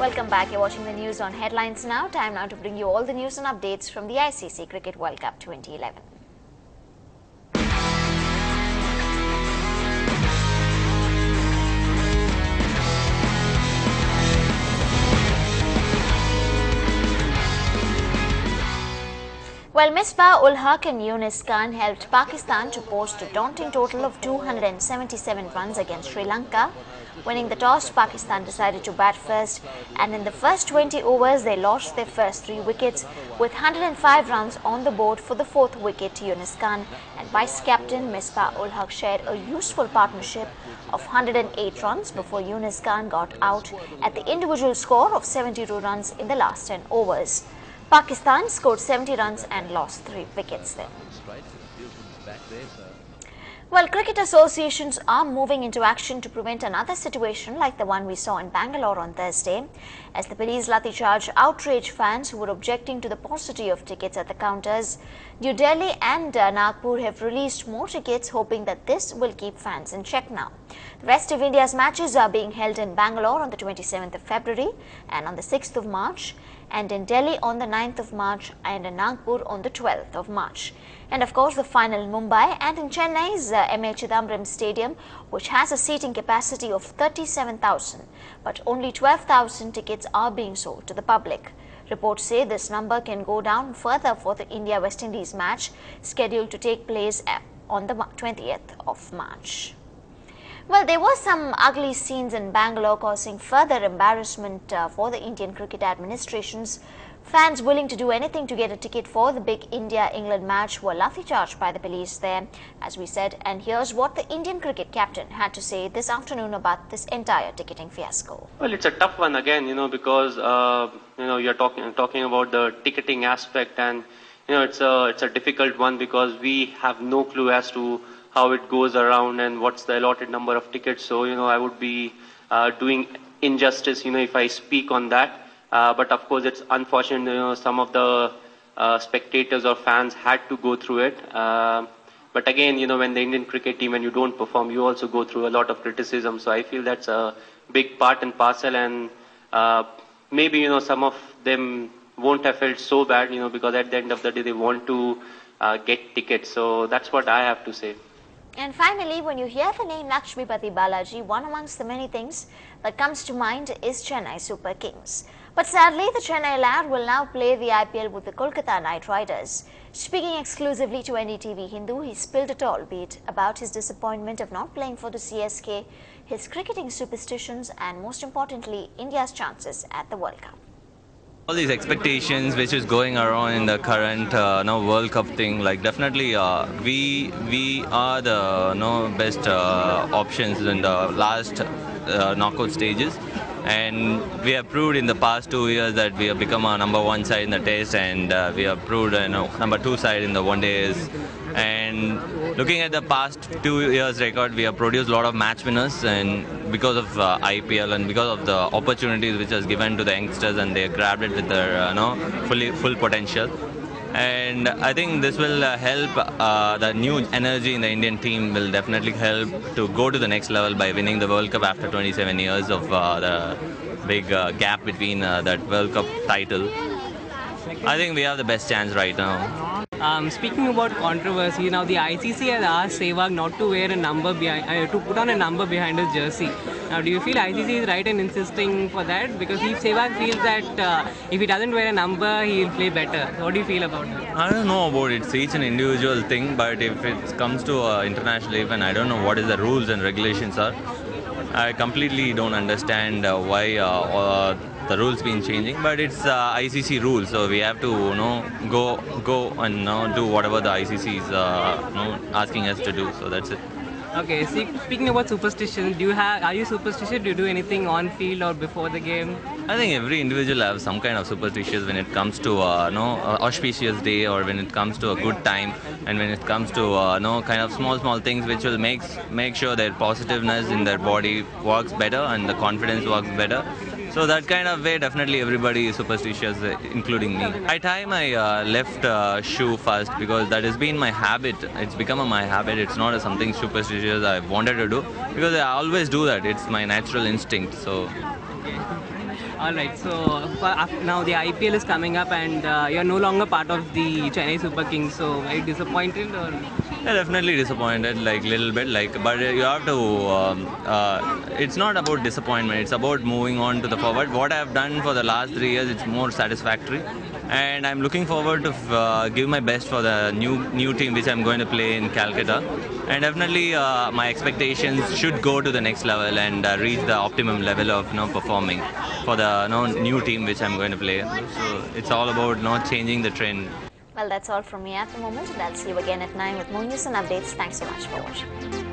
Welcome back. You're watching the news on Headlines Now. Time now to bring you all the news and updates from the ICC Cricket World Cup 2011. Well, Misbah-ul-Haq and Yunus Khan helped Pakistan to post a daunting total of 277 runs against Sri Lanka. Winning the toss, Pakistan decided to bat first, and in the first 20 overs, they lost their first 3 wickets with 105 runs on the board for the 4th wicket. Yunus Khan and vice-captain Misbah-ul-Haq shared a useful partnership of 108 runs before Yunus Khan got out at the individual score of 72 runs in the last 10 overs. Pakistan scored 70 runs and lost 3 wickets then. Well, cricket associations are moving into action to prevent another situation like the one we saw in Bangalore on Thursday, as the police lathi charge outraged fans who were objecting to the paucity of tickets at the counters. New Delhi and Nagpur have released more tickets, hoping that this will keep fans in check now. The rest of India's matches are being held in Bangalore on the 27th of February and on the 6th of March, and in Delhi on the 9th of March and in Nagpur on the 12th of March. And of course the final in Mumbai and in Chennai's M.A. Chidambaram Stadium, which has a seating capacity of 37,000, but only 12,000 tickets are being sold to the public. Reports say this number can go down further for the India-West Indies match scheduled to take place on the 20th of March. Well, there were some ugly scenes in Bangalore causing further embarrassment for the Indian cricket administrations. Fans willing to do anything to get a ticket for the big India-England match were lathi-charged by the police there, as we said. And here's what the Indian cricket captain had to say this afternoon about this entire ticketing fiasco. Well, it's a tough one again, because you're talking about the ticketing aspect, and it's a difficult one because we have no clue as to how it goes around and what's the allotted number of tickets. So, I would be doing injustice, if I speak on that. But of course, it's unfortunate, some of the spectators or fans had to go through it. But again, when the Indian cricket team, when you don't perform, you also go through a lot of criticism. So I feel that's a big part and parcel. And maybe, some of them won't have felt so bad, because at the end of the day, they want to get tickets. So that's what I have to say. And finally, when you hear the name Lakshmipati Balaji, one amongst the many things that comes to mind is Chennai Super Kings. But sadly, the Chennai lad will now play the IPL with the Kolkata Knight Riders. Speaking exclusively to Ndtv-Hindu, he spilled it all, be it about his disappointment of not playing for the CSK, his cricketing superstitions, and most importantly, India's chances at the World Cup. All these expectations which is going around in the current World Cup thing, like definitely we are the best options in the last knockout stages, and we have proved in the past 2 years that we have become a #1 side in the test, and we have proved #2 side in the one days. And looking at the past 2 years record, we have produced a lot of match winners, and because of IPL and because of the opportunities which was given to the youngsters, and they grabbed it with their full potential. And I think this will help, the new energy in the Indian team will definitely help to go to the next level by winning the World Cup after 27 years of the big gap between that World Cup title. I think we have the best chance right now. Speaking about controversy, now the ICC has asked Sehwag not to wear a number behind, to put on a number behind his jersey. Now, do you feel ICC is right in insisting for that? Because if Sehwag feels that if he doesn't wear a number, he'll play better. What do you feel about that? I don't know about it. It's each an individual thing, but if it comes to international event, I don't know what is the rules and regulations are. I completely don't understand why the rules been changing, but it's ICC rules, so we have to go and do whatever the ICC is asking us to do. So that's it. Okay. Speaking about superstition, are you superstitious? Do you do anything on field or before the game? I think every individual has some kind of superstitions when it comes to auspicious day, or when it comes to a good time, and when it comes to kind of small things which will make sure their positiveness in their body works better and the confidence works better. So that kind of way, definitely everybody is superstitious, including me. I tie my left shoe first because that has been my habit. It's become my habit. It's not something superstitious I wanted to do because I always do that. It's my natural instinct. So. All right. So now the IPL is coming up, and you're no longer part of the Chennai Super Kings. So are you disappointed or? Yeah, definitely disappointed, like little bit, like. But you have to. It's not about disappointment. It's about moving on to the forward. What I've done for the last 3 years, it's more satisfactory, and I'm looking forward to give my best for the new team which I'm going to play in Calcutta. And definitely, my expectations should go to the next level and reach the optimum level of performing for the new team which I'm going to play. So it's all about not changing the trend. Well, that's all from me at the moment, and I'll see you again at 9 with more news and updates. Thanks so much for watching.